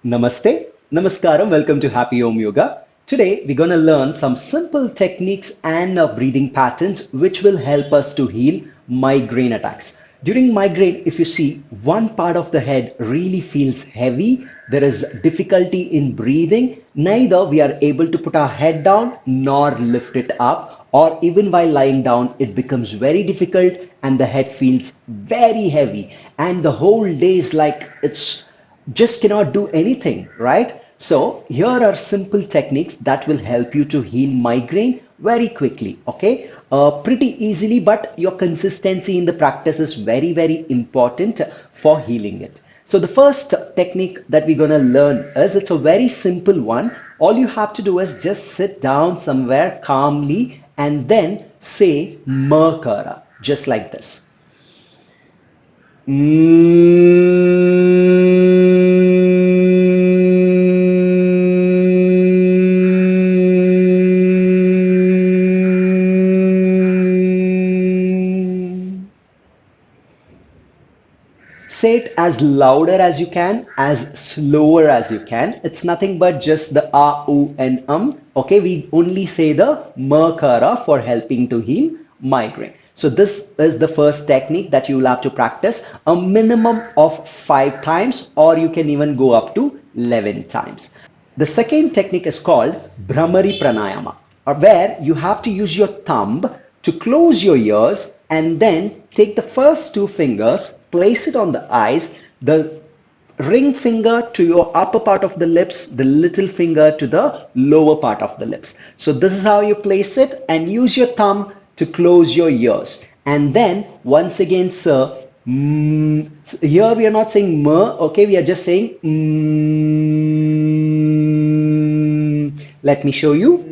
Namaste, Namaskaram, welcome to Happy Omyoga. Today we're going to learn some simple techniques and breathing patterns which will help us to heal migraine attacks. During migraine, if you see one part of the head really feels heavy, there is difficulty in breathing, neither we are able to put our head down nor lift it up, or even while lying down, it becomes very difficult and the head feels very heavy, and the whole day is like it's just cannot do anything, right? So here are simple techniques that will help you to heal migraine very quickly, okay? Pretty easily, but your consistency in the practice is very, very important for healing it. So the first technique that we're gonna learn is it's a very simple one. All you have to do is just sit down somewhere calmly and then say Makara, just like this. Say it as louder as you can, as slower as you can. It's nothing but just the ah, oo, and Okay, we only say the makara for helping to heal migraine. So this is the first technique that you will have to practice a minimum of 5 times, or you can even go up to 11 times. The second technique is called Brahmari Pranayama, where you have to use your thumb to close your ears and then take the first two fingers, place it on the eyes, the ring finger to your upper part of the lips, the little finger to the lower part of the lips. So this is how you place it, and use your thumb to close your ears. And then once again, sir, here we are not saying ma, okay, we are just saying let me show you.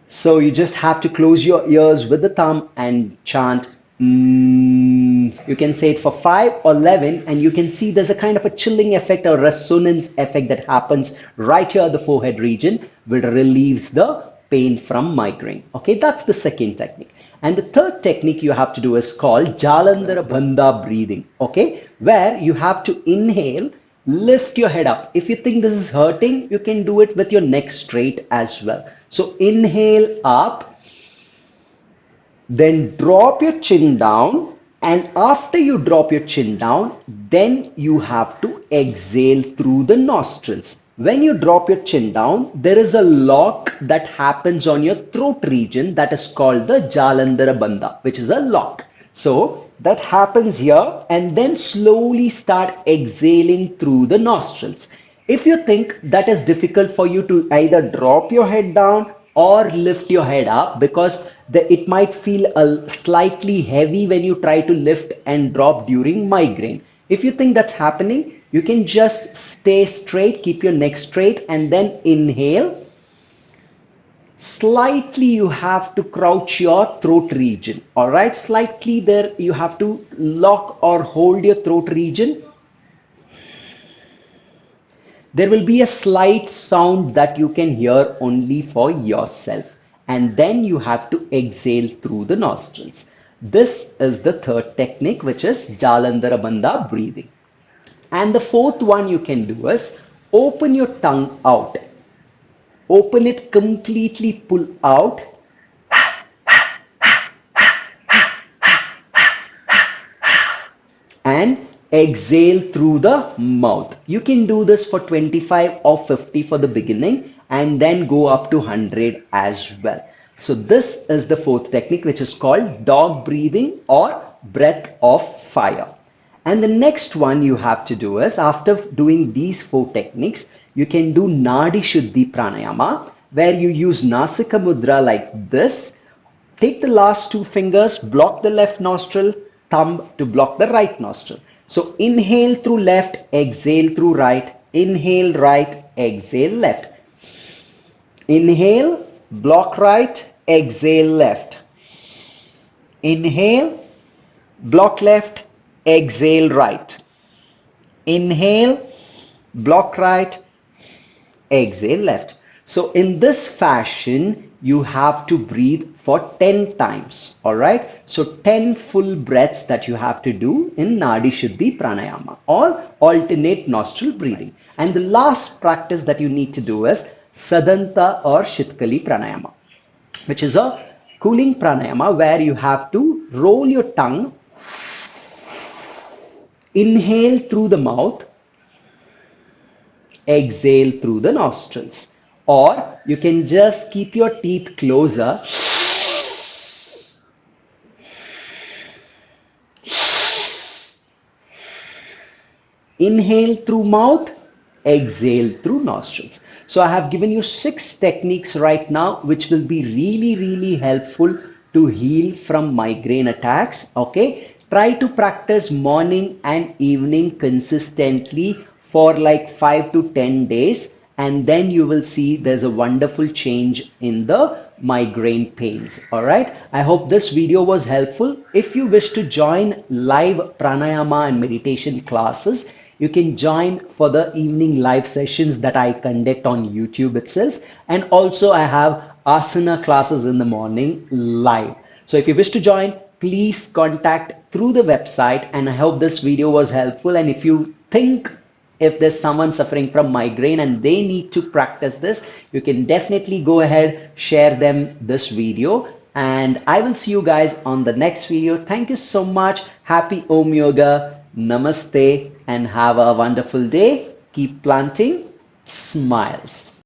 So you just have to close your ears with the thumb and chant. You can say it for 5 or 11, and you can see there's a kind of a chilling effect or resonance effect that happens right here at the forehead region, which relieves the pain from migraine. Okay, that's the second technique. And the third technique you have to do is called Jalandhara Bhanda breathing. Okay, where you have to inhale, lift your head up. If you think this is hurting, you can do it with your neck straight as well. So inhale up, then drop your chin down, and after you drop your chin down, then you have to exhale through the nostrils. When you drop your chin down, there is a lock that happens on your throat region that is called the Jalandhara Bandha, which is a lock. So that happens here, and then slowly start exhaling through the nostrils. If you think that is difficult for you to either drop your head down or lift your head up, because it might feel a slightly heavy when you try to lift and drop during migraine. If you think that's happening, you can just stay straight, keep your neck straight, and then inhale. Slightly you have to crouch your throat region. All right, slightly there you have to lock or hold your throat region. There will be a slight sound that you can hear only for yourself, and then you have to exhale through the nostrils. This is the third technique, which is Jalandhara Bandha breathing. And the fourth one you can do is open your tongue out. Open it completely, pull out. And exhale through the mouth. You can do this for 25 or 50 for the beginning, and then go up to 100 as well. So this is the fourth technique, which is called dog breathing or breath of fire. And the next one you have to do is, after doing these four techniques, you can do Nadi Shuddhi Pranayama, where you use Nasika Mudra like this. Take the last two fingers, block the left nostril, thumb to block the right nostril. So inhale through left, exhale through right, inhale right, exhale left. Inhale, block right, exhale left. Inhale, block left, exhale right. Inhale, block right, exhale left. So in this fashion, you have to breathe for 10 times. All right. So 10 full breaths that you have to do in Nadi Shuddhi Pranayama or alternate nostril breathing. And the last practice that you need to do is Sadanta or Shitkali Pranayama, which is a cooling pranayama where you have to roll your tongue, inhale through the mouth, exhale through the nostrils. Or you can just keep your teeth closer, inhale through mouth, exhale through nostrils. So I have given you 6 techniques right now, which will be really helpful to heal from migraine attacks. Okay. Try to practice morning and evening consistently for like 5 to 10 days. And then you will see there's a wonderful change in the migraine pains. All right. I hope this video was helpful. If you wish to join live pranayama and meditation classes, you can join for the evening live sessions that I conduct on YouTube itself. And also I have asana classes in the morning live. So if you wish to join, please contact through the website. And I hope this video was helpful. And if you think if there's someone suffering from migraine and they need to practice this, you can definitely go ahead, share them this video. And I will see you guys on the next video. Thank you so much. Happy Omyoga. Namaste and have a wonderful day. Keep planting smiles.